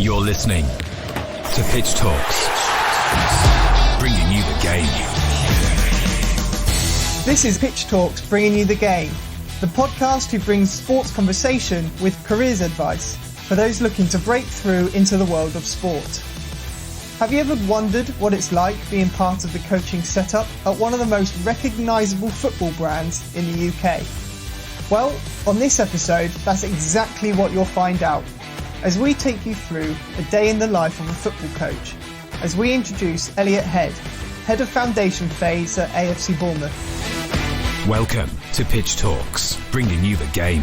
You're listening to Pitch Talks, bringing you the game. This is Pitch Talks, bringing you the game, the podcast who brings sports conversation with careers advice for those looking to break through into the world of sport. Have you ever wondered what it's like being part of the coaching setup at one of the most recognisable football brands in the UK? Well, on this episode, that's exactly what you'll find out, as we take you through a day in the life of a football coach, as we introduce Elliot Head, Head of Foundation Phase at AFC Bournemouth. Welcome to Pitch Talks, bringing you the game.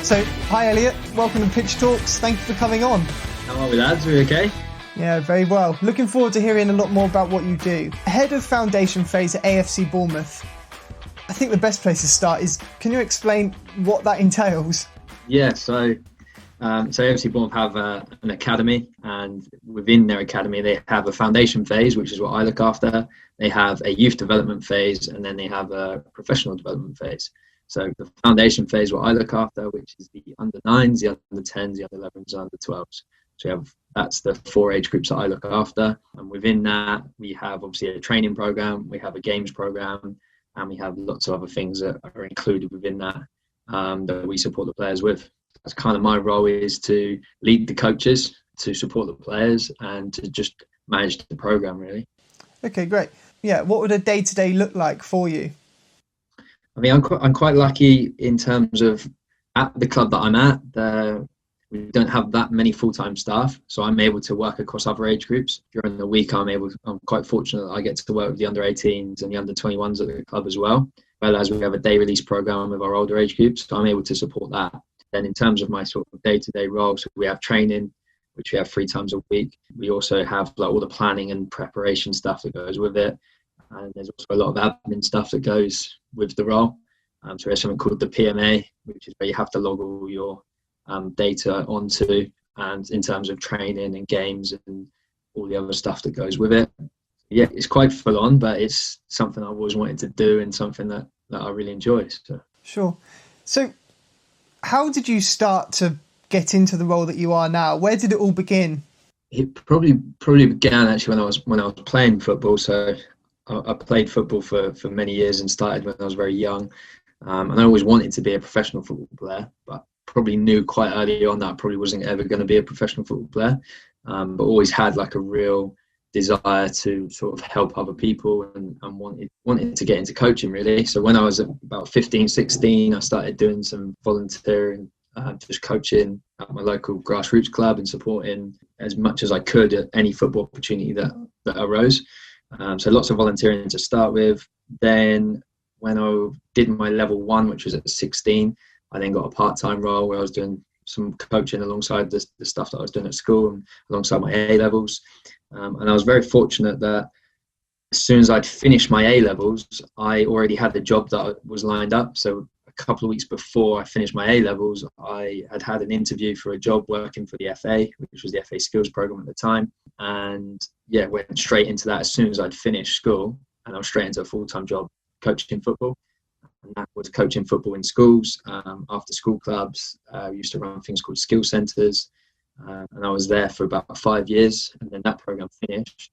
So, hi Elliot, welcome to Pitch Talks, thank you for coming on. How are we, lads? Are we okay? Yeah, very well. Looking forward to hearing a lot more about what you do. Head of Foundation Phase at AFC Bournemouth. I think the best place to start is, can you explain what that entails? Yeah, so AFC Bournemouth have an academy, and within their academy they have a foundation phase, which is what I look after. They have a youth development phase, and then they have a professional development phase. So the foundation phase, what I look after, which is the under-9s, the under-10s, the under-11s, and under-12s. So that's the 4 age groups that I look after. And within that, we have obviously a training program, we have a games program, and we have lots of other things that are included within that that we support the players with. That's kind of my role, is to lead the coaches, to support the players, and to just manage the program, really. Okay, great. Yeah, what would a day-to-day look like for you? I mean, I'm quite lucky in terms of at the club that I'm at, we don't have that many full-time staff, so I'm able to work across other age groups. During the week, I'm quite fortunate that I get to work with the under-18s and the under-21s at the club as well as we have a day release program with our older age groups, so I'm able to support that. Then in terms of my sort of day-to-day role, so we have training, which we have 3 times a week. We also have like all the planning and preparation stuff that goes with it. And there's also a lot of admin stuff that goes with the role. So there's something called the PMA, which is where you have to log all your data onto, and in terms of training and games and all the other stuff that goes with it. Yeah, it's quite full on, but it's something I've always wanted to do and something that I really enjoy. So. Sure. So how did you start to get into the role that you are now? Where did it all begin? It probably began actually when I was playing football. So I played football for many years and started when I was very young. And I always wanted to be a professional football player, but probably knew quite early on that I probably wasn't ever going to be a professional football player. But always had like a real desire to sort of help other people and wanted to get into coaching, really. So when I was about 15, 16, I started doing some volunteering, just coaching at my local grassroots club and supporting as much as I could at any football opportunity that arose. So lots of volunteering to start with. Then when I did my level 1, which was at 16, I then got a part-time role where I was doing some coaching alongside the stuff that I was doing at school and alongside my A-levels. And I was very fortunate that as soon as I'd finished my A-levels, I already had the job that was lined up. So a couple of weeks before I finished my A-levels, I had an interview for a job working for the FA, which was the FA Skills Programme at the time. And yeah, went straight into that as soon as I'd finished school, and I was straight into a full-time job coaching football. And that was coaching football in schools, after school clubs. We used to run things called skill centres. And I was there for about 5 years, and then that program finished,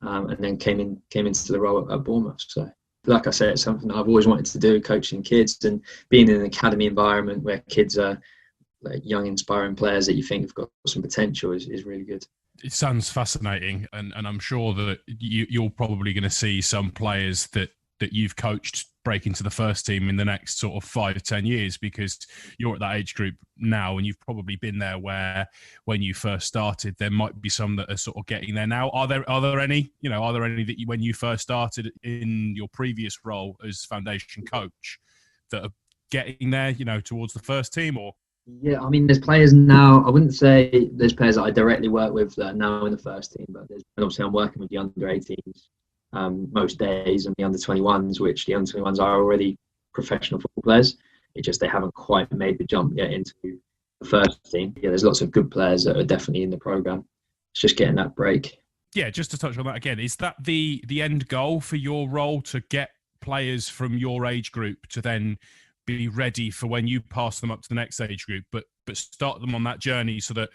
and then came into the role at Bournemouth. So, like I said, it's something that I've always wanted to do, coaching kids and being in an academy environment where kids are like young, inspiring players that you think have got some potential is really good. It sounds fascinating, and I'm sure that you're probably going to see some players that you've coached break into the first team in the next sort of 5-10 years, because you're at that age group now and you've probably been there where when you first started, there might be some that are sort of getting there now. Are there any that when you first started in your previous role as foundation coach that are getting there, towards the first team? Or yeah, I mean, there's players now. I wouldn't say there's players that I directly work with that are now in the first team, but obviously I'm working with the under-18s most days, and the under-21s, which the under-21s are already professional football players. It's just they haven't quite made the jump yet into the first team. Yeah, there's lots of good players that are definitely in the programme. It's just getting that break. Yeah, just to touch on that again, is that the end goal for your role, to get players from your age group to then be ready for when you pass them up to the next age group, but start them on that journey so that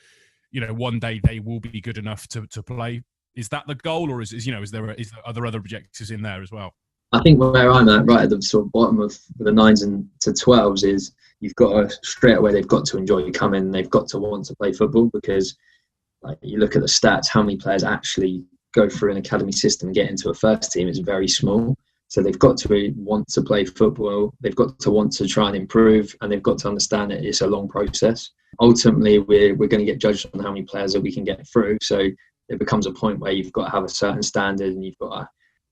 one day they will be good enough to play. Is that the goal, or are there other objectives in there as well? I think where I'm at, right at the sort of bottom of the 9s and to 12s, is you've got to, straight away, they've got to enjoy coming. They've got to want to play football, because you look at the stats, how many players actually go through an academy system and get into a first team is very small. So they've got to want to play football. They've got to want to try and improve, and they've got to understand that it's a long process. Ultimately, we're going to get judged on how many players that we can get through. So it becomes a point where you've got to have a certain standard, and you've got to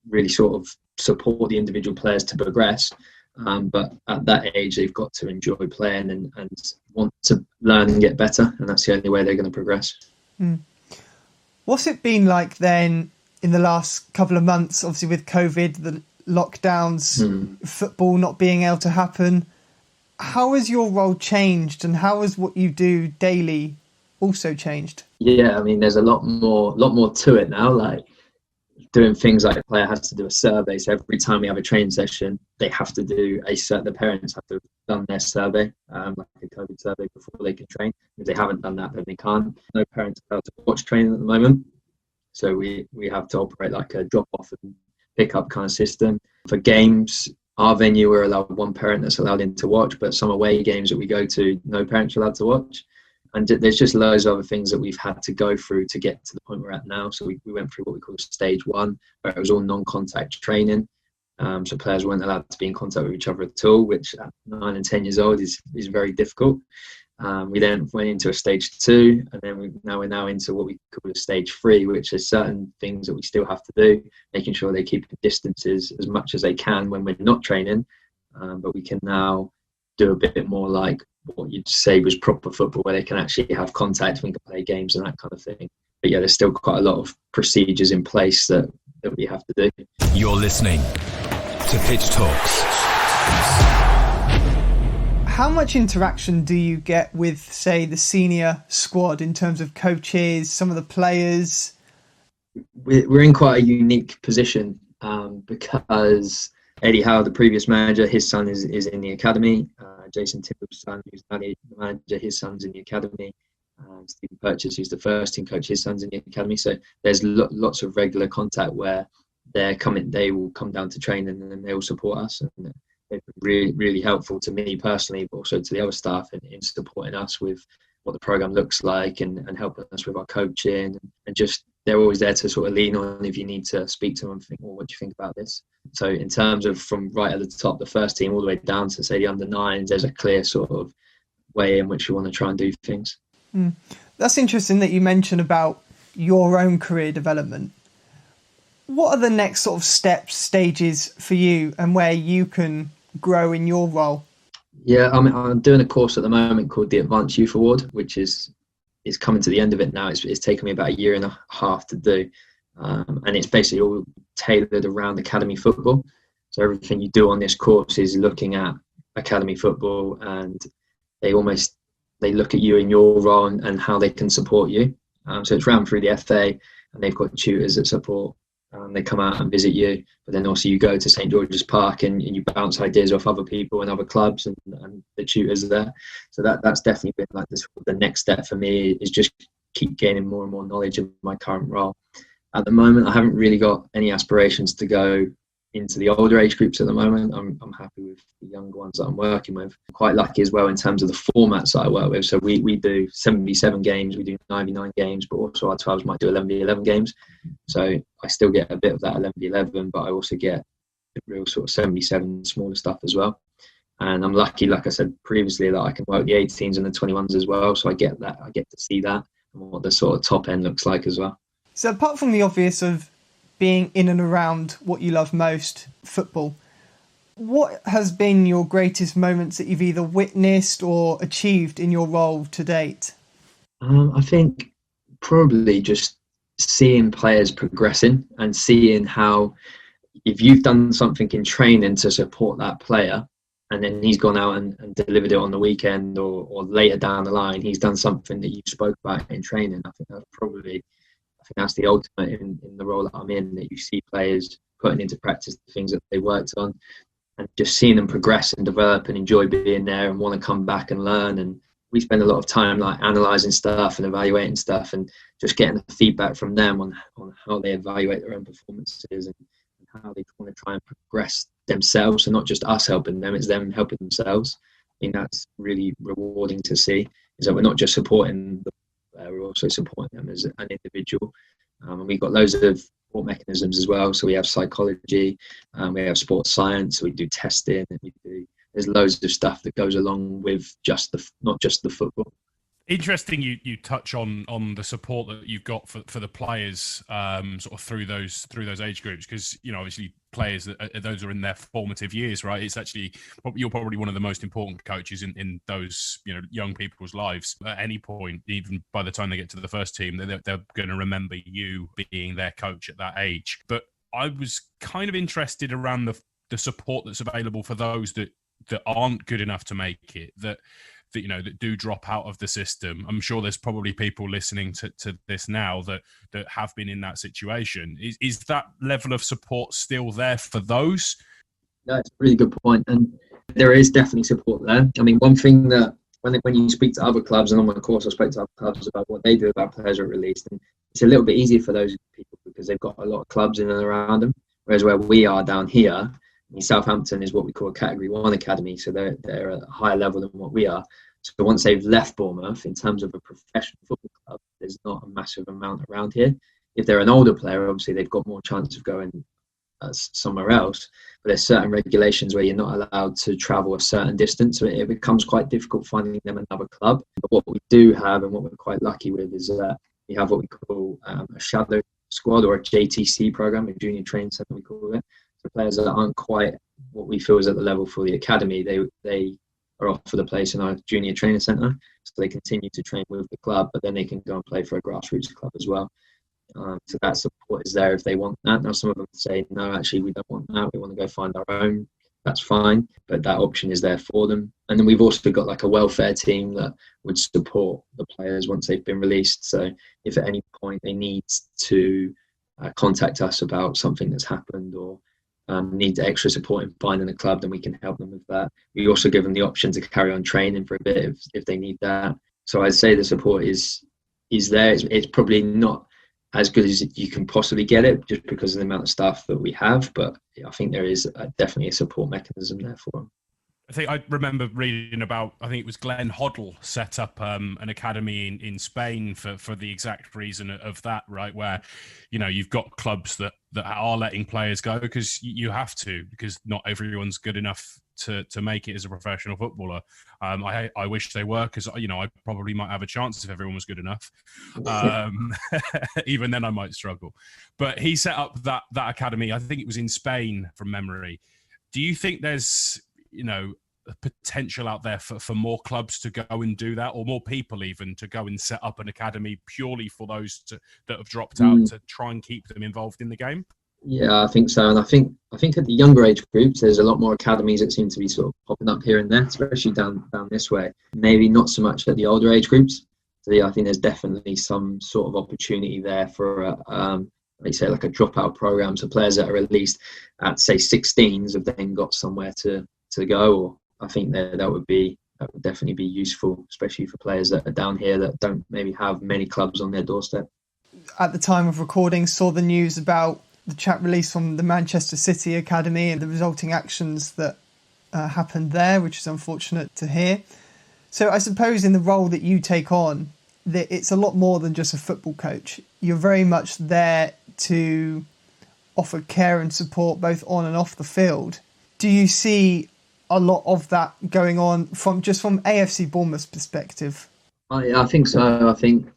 really sort of support the individual players to progress. But at that age, they've got to enjoy playing and want to learn and get better. And that's the only way they're going to progress. What's it been like then in the last couple of months, obviously with COVID, the lockdowns, football not being able to happen? How has your role changed, and how has what you do daily also changed? Yeah, I mean, there's a lot more to it now. Like doing things like a player has to do a survey. So every time we have a training session, they have to do the parents have to have done their survey, like a COVID survey, before they can train. If they haven't done that, then they can't. No parents are allowed to watch training at the moment. So we have to operate like a drop-off and pick-up kind of system. For games, our venue, we're allowed one parent that's allowed in to watch, but some away games that we go to, no parents are allowed to watch. And there's just loads of other things that we've had to go through to get to the point we're at now. So we went through what we call stage 1, where it was all non-contact training. So players weren't allowed to be in contact with each other at all, which at 9 and 10 years old is very difficult. We then went into a stage 2, and then we're now into what we call a stage 3, which is certain things that we still have to do, making sure they keep distances as much as they can when we're not training. But we can now do a bit more like what you'd say was proper football, where they can actually have contact, we can play games and that kind of thing. But yeah, there's still quite a lot of procedures in place that we have to do. You're listening to Pitch Talks. How much interaction do you get with, say, the senior squad in terms of coaches, some of the players? We're in quite a unique position because Eddie Howe, the previous manager, his son is in the academy. Jason Timble's son, who's now the manager, his son's in the academy. Stephen Purchase, who's the first team coach, his son's in the academy. So there's lots of regular contact where they will come down to training and they will support us. And they've been really, really helpful to me personally, but also to the other staff in supporting us with what the program looks like and helping us with our coaching, and just they're always there to sort of lean on if you need to speak to them and think, well, what do you think about this? So in terms of from right at the top, the first team, all the way down to say the under 9s, there's a clear sort of way in which we want to try and do things. That's interesting that you mentioned about your own career development. What are the next sort of stages for you, and where you can grow in your role? Yeah, I'm doing a course at the moment called the Advanced Youth Award, which is coming to the end of it now. It's taken me about 1.5 years to do. And it's basically all tailored around academy football. So everything you do on this course is looking at academy football, and they look at you in your role and how they can support you. So it's ran through the FA, and they've got tutors that support. They come out and visit you, but then also you go to St George's Park and you bounce ideas off other people and other clubs, and the tutors are there. So that's definitely been like the next step for me, is just keep gaining more and more knowledge of my current role. At the moment, I haven't really got any aspirations to go into the older age groups at the moment. I'm happy with the younger ones that I'm working with. I'm quite lucky as well in terms of the formats that I work with. So we do 77 games, we do 99 games, but also our 12s might do 11v11 games. So I still get a bit of that 11v11, but I also get the real sort of 77 smaller stuff as well. And I'm lucky, like I said previously, that I can work the 18s and the 21s as well. So I get to see that and what the sort of top end looks like as well. So apart from the obvious of being in and around what you love most, football, what has been your greatest moments that you've either witnessed or achieved in your role to date? I think probably just seeing players progressing and seeing how, if you've done something in training to support that player, and then he's gone out and delivered it on the weekend or later down the line, he's done something that you spoke about in training. I think that's the ultimate in the role that I'm in, that you see players putting into practice the things that they worked on, and just seeing them progress and develop and enjoy being there and want to come back and learn. And we spend a lot of time like analysing stuff and evaluating stuff and just getting the feedback from them on how they evaluate their own performances and how they want to try and progress themselves, and not just us helping them, it's them helping themselves. I think that's really rewarding to see, is that we're not just supporting the player, we're also supporting them as an individual. And we've got loads of support mechanisms as well. So we have psychology, we have sports science, we do testing, and there's loads of stuff that goes along with not just the football. Interesting you touch on the support that you've got for the players sort of through those age groups, because obviously players those are in their formative years, right? It's actually, you're probably one of the most important coaches in those young people's lives. At any point, even by the time they get to the first team, they're going to remember you being their coach at that age. But I was kind of interested around the support that's available for those that aren't good enough to make it, that do drop out of the system. I'm sure there's probably people listening to this now that have been in that situation. Is that level of support still there for those? That's a really good point. And there is definitely support there. I mean, one thing that when you speak to other clubs, and on my course I spoke to other clubs about what they do about players who are released, and it's a little bit easier for those people because they've got a lot of clubs in and around them. Whereas where we are down here, Southampton is what we call a Category 1 academy, so they're at a higher level than what we are. So once they've left Bournemouth, in terms of a professional football club, there's not a massive amount around here. If they're an older player, obviously they've got more chance of going somewhere else. But there's certain regulations where you're not allowed to travel a certain distance, so it becomes quite difficult finding them another club. But what we do have, and what we're quite lucky with, is that we have what we call a shadow squad, or a JTC program, a junior training centre we call it. So players that aren't quite what we feel is at the level for the academy, they are offered a place in our junior training centre, so they continue to train with the club, but then they can go and play for a grassroots club as well. So that support is there if they want that. Now some of them say, no, actually we don't want that, we want to go find our own. That's fine, but that option is there for them. And then we've also got like a welfare team that would support the players once they've been released. So if at any point they need to contact us about something that's happened, or need extra support in finding a club, then we can help them with that. We also give them the option to carry on training for a bit if they need that. So I'd say the support is there. It's probably not as good as you can possibly get it, just because of the amount of staff that we have, but I think there is definitely a support mechanism there for them. I think I remember reading about, I think it was Glenn Hoddle set up an academy in Spain for the exact reason of that, right? Where, you've got clubs that are letting players go because you have to, because not everyone's good enough to make it as a professional footballer. I wish they were, because, I probably might have a chance if everyone was good enough. Even then I might struggle. But he set up that academy, I think it was in Spain from memory. Do you think there's a potential out there for more clubs to go and do that, or more people even to go and set up an academy purely for those that have dropped out, to try and keep them involved in the game? Yeah, I think so. And I think at the younger age groups, there's a lot more academies that seem to be sort of popping up here and there, especially down this way. Maybe not so much at the older age groups. So yeah, I think there's definitely some sort of opportunity there for like say like a dropout program. So players that are released at say 16s have then got somewhere to go. Or I think that would definitely be useful, especially for players that are down here that don't maybe have many clubs on their doorstep. At the time of recording, saw the news about the chap released from the Manchester City Academy and the resulting actions that happened there, which is unfortunate to hear. So I suppose in the role that you take on, that it's a lot more than just a football coach. You're very much there to offer care and support both on and off the field. Do you see a lot of that going on from AFC Bournemouth's perspective? I think so. I think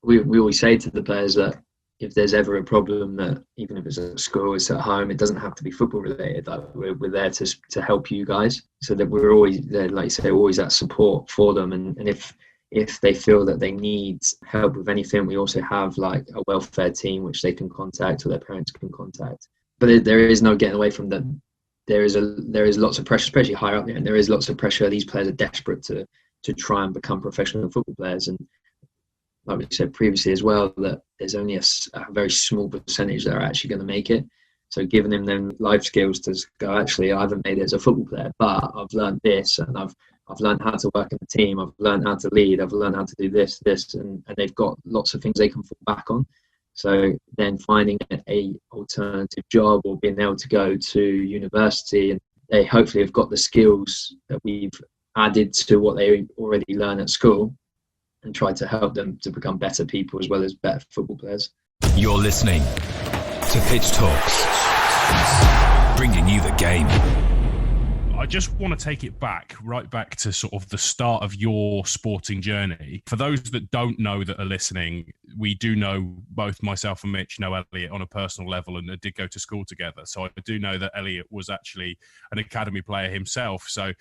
we always say to the players that if there's ever a problem, that even if it's at school, it's at home, it doesn't have to be football related. Like we're there to help you guys, so that we're always there, like you say, always that support for them. And if they feel that they need help with anything, we also have like a welfare team which they can contact, or their parents can contact. But there is no getting away from that. There is lots of pressure, especially higher up there, and there is lots of pressure. These players are desperate to try and become professional football players, and like we said previously as well, that there's only a very small percentage that are actually going to make it. So giving them life skills to go, actually, I haven't made it as a football player, but I've learned this, and I've I've learned how to work in a team, I've learned how to lead, I've learned how to do this, and they've got lots of things they can fall back on. So then finding a alternative job or being able to go to university, and they hopefully have got the skills that we've added to what they already learn at school, and try to help them to become better people as well as better football players. You're listening to Pitch Talks, bringing you the game. I just want to take it right back to sort of the start of your sporting journey. For those that don't know that are listening, we do know, both myself and Mitch know Elliot on a personal level and did go to school together. So I do know that Elliot was actually an academy player himself. So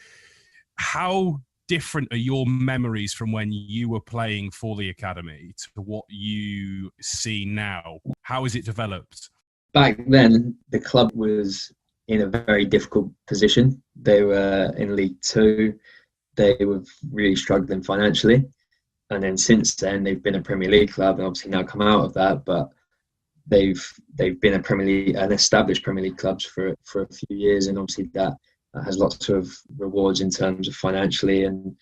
how different are your memories from when you were playing for the academy to what you see now? How has it developed? Back then, the club was in a very difficult position. They were in League Two. They were really struggling financially. And then since then, they've been a Premier League club, and obviously now come out of that. But they've been an established Premier League clubs for a few years, and obviously that has lots of rewards in terms of financially and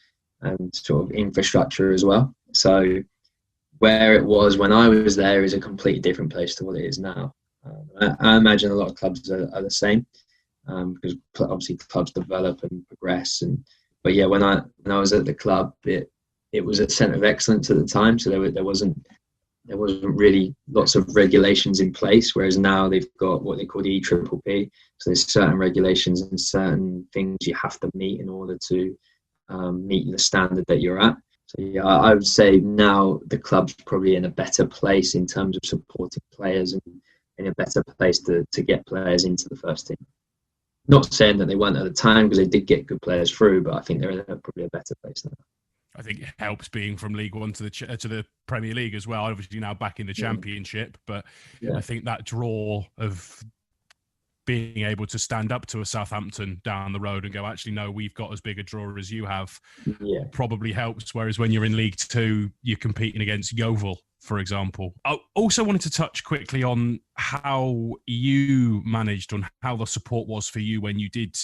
sort of infrastructure as well. So where it was when I was there is a completely different place to what it is now. I imagine a lot of clubs are the same, because obviously clubs develop and progress. But yeah, when I was at the club, it was a centre of excellence at the time. So there wasn't really lots of regulations in place. Whereas now they've got what they call the EPPP. So there's certain regulations and certain things you have to meet in order to meet the standard that you're at. So yeah, I would say now the club's probably in a better place in terms of supporting players and in a better place to get players into the first team. Not saying that they weren't at the time, because they did get good players through, but I think they're in probably a better place now. I think it helps being from League One to the Premier League as well. Obviously now back in the Championship, but I think that draw of being able to stand up to a Southampton down the road and go, actually, no, we've got as big a draw as you have, probably helps. Whereas when you're in League Two, you're competing against Yeovil, for example. I also wanted to touch quickly on how you managed, on how the support was for you when you did,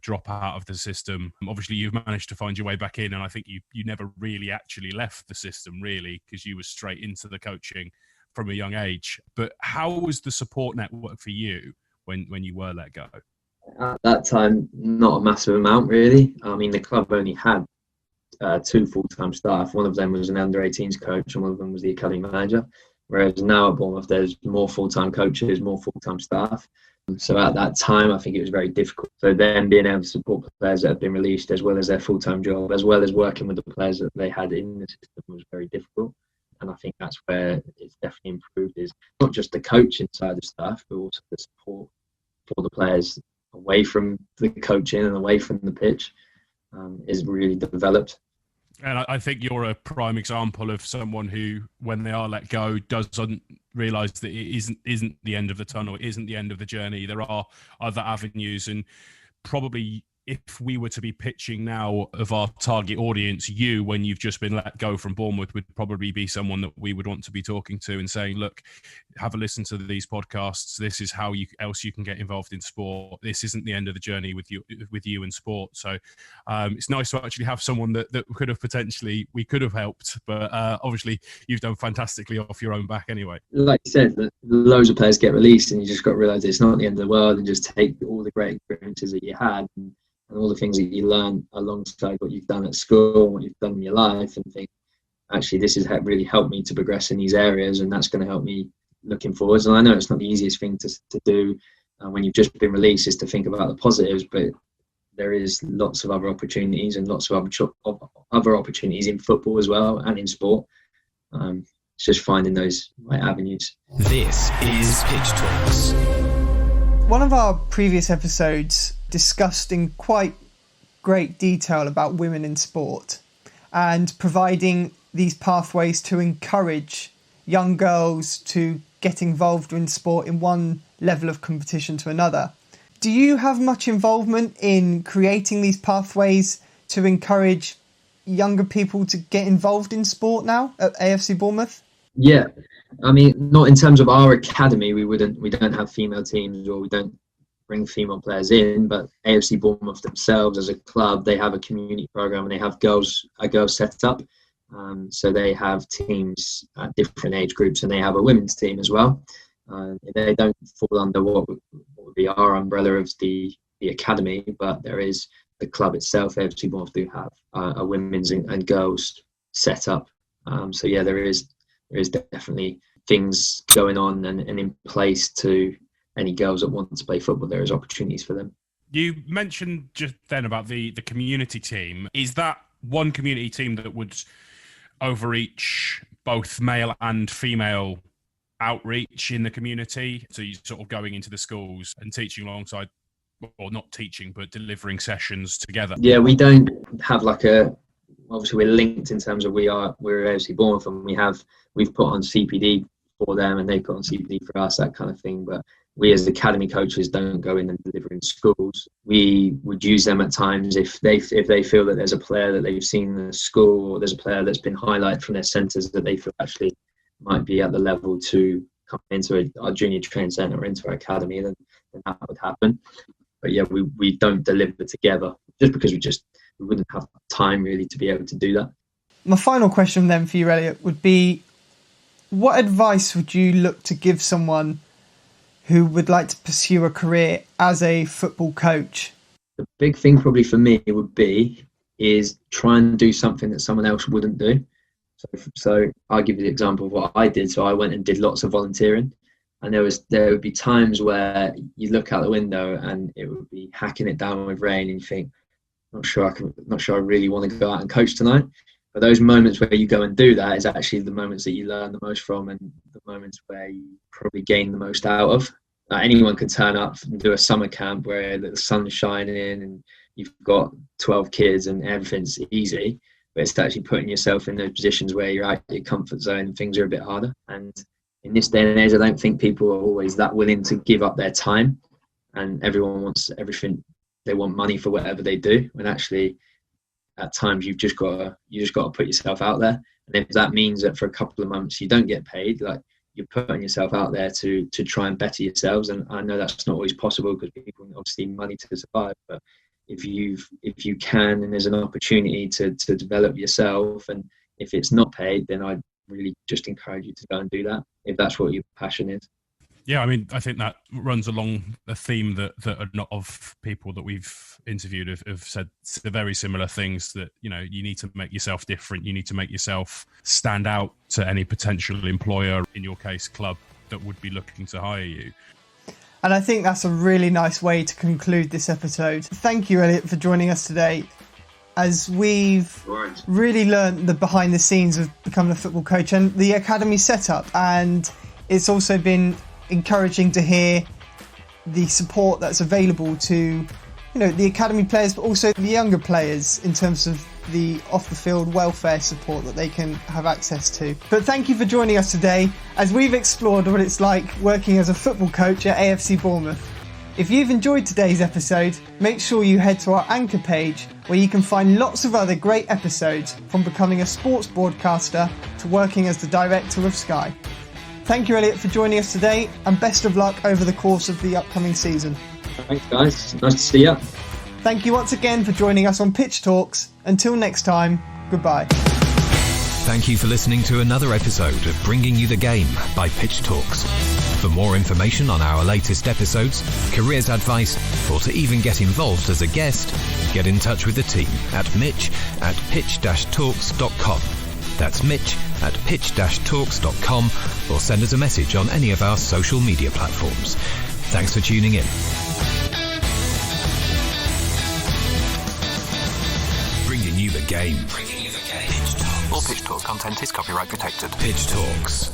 drop out of the system. Obviously, you've managed to find your way back in, and I think you never really actually left the system, really, because you were straight into the coaching from a young age. But how was the support network for you when you were let go? At that time, not a massive amount, really. I mean, the club only had 2 full-time staff. One of them was an under-18s coach, and one of them was the academy manager. Whereas now at Bournemouth, there's more full-time coaches, more full-time staff. So at that time, I think it was very difficult. So then being able to support players that have been released, as well as their full-time job, as well as working with the players that they had in the system, was very difficult. And I think that's where it's definitely improved, is not just the coaching side of stuff, but also the support for the players away from the coaching and away from the pitch is really developed. And I think you're a prime example of someone who, when they are let go, doesn't realise that it isn't the end of the tunnel, it isn't the end of the journey. There are other avenues, and probably if we were to be pitching now of our target audience, you, when you've just been let go from Bournemouth, would probably be someone that we would want to be talking to and saying, look, have a listen to these podcasts. This is how else you can get involved in sport. This isn't the end of the journey with you in sport. So it's nice to actually have someone that could have we could have helped, but obviously you've done fantastically off your own back anyway. Like you said, loads of players get released, and you just got to realise it's not the end of the world, and just take all the great experiences that you had and all the things that you learn alongside what you've done at school, what you've done in your life, and think, actually, this has really helped me to progress in these areas, and that's going to help me looking forwards. And I know it's not the easiest thing to do when you've just been released, is to think about the positives, but there is lots of other opportunities and lots of other opportunities in football as well, and in sport. It's just finding those right avenues. This is Pitch Talks. One of our previous episodes discussed in quite great detail about women in sport and providing these pathways to encourage young girls to get involved in sport in one level of competition to another. Do you have much involvement in creating these pathways to encourage younger people to get involved in sport now at AFC Bournemouth? Yeah, I mean, not in terms of our academy. We don't have female teams, or we don't bring female players in, but AFC Bournemouth themselves as a club, they have a community program and they have a girls set up. So they have teams at different age groups, and they have a women's team as well. They don't fall under what would be our umbrella of the academy, but there is the club itself. AFC Bournemouth do have a women's and girls set up. So yeah, there is definitely things going on and in place to any girls that want to play football. There is opportunities for them. You mentioned just then about the community team. Is that one community team that would overreach both male and female outreach in the community? So you're sort of going into the schools and teaching alongside, or not teaching, but delivering sessions together? Yeah, we don't have obviously we're linked in terms of we're AFC Bournemouth, and we've put on CPD for them and they put on CPD for us, that kind of thing. But we as academy coaches don't go in and deliver in schools. We would use them at times if they feel that there's a player that they've seen in the school, or there's a player that's been highlighted from their centres that they feel actually might be at the level to come into our junior training centre or into our academy, then that would happen. But yeah, we don't deliver together just because we wouldn't have time really to be able to do that. My final question then for you, Elliot, would be, what advice would you look to give someone who would like to pursue a career as a football coach? The big thing probably for me is try and do something that someone else wouldn't do. So I'll give you the example of what I did. So I went and did lots of volunteering, and there would be times where you look out the window and it would be hacking it down with rain, and you think, not sure I really want to go out and coach tonight. But those moments where you go and do that is actually the moments that you learn the most from, and the moments where you probably gain the most out of. Anyone can turn up and do a summer camp where the sun's shining and you've got 12 kids and everything's easy. But it's actually putting yourself in those positions where you're out of your comfort zone and things are a bit harder. And in this day and age, I don't think people are always that willing to give up their time, and everyone wants everything. They want money for whatever they do, when actually at times you've just got to put yourself out there. And if that means that for a couple of months you don't get paid, like, you're putting yourself out there to try and better yourselves. And I know that's not always possible because people obviously need money to survive, but if you can and there's an opportunity to develop yourself, and if it's not paid, then I'd really just encourage you to go and do that if that's what your passion is. Yeah, I mean, I think that runs along a theme that a lot of people that we've interviewed have said very similar things, that, you need to make yourself different. You need to make yourself stand out to any potential employer, in your case, club, that would be looking to hire you. And I think that's a really nice way to conclude this episode. Thank you, Elliot, for joining us today, as we've really learned the behind the scenes of becoming a football coach and the academy setup. And it's also been encouraging to hear the support that's available to, the academy players, but also the younger players in terms of the off-the-field welfare support that they can have access to. But thank you for joining us today as we've explored what it's like working as a football coach at AFC Bournemouth. If you've enjoyed today's episode, make sure you head to our Anchor page, where you can find lots of other great episodes, from becoming a sports broadcaster to working as the director of Sky. Thank you, Elliot, for joining us today, and best of luck over the course of the upcoming season. Thanks, guys. Nice to see you. Thank you once again for joining us on Pitch Talks. Until next time, goodbye. Thank you for listening to another episode of Bringing You the Game by Pitch Talks. For more information on our latest episodes, careers advice, or to even get involved as a guest, get in touch with the team at mitch@pitch-talks.com. That's mitch@pitch-talks.com, or send us a message on any of our social media platforms. Thanks for tuning in. Bringing you the game. All Pitch Talk content is copyright protected. Pitch Talks.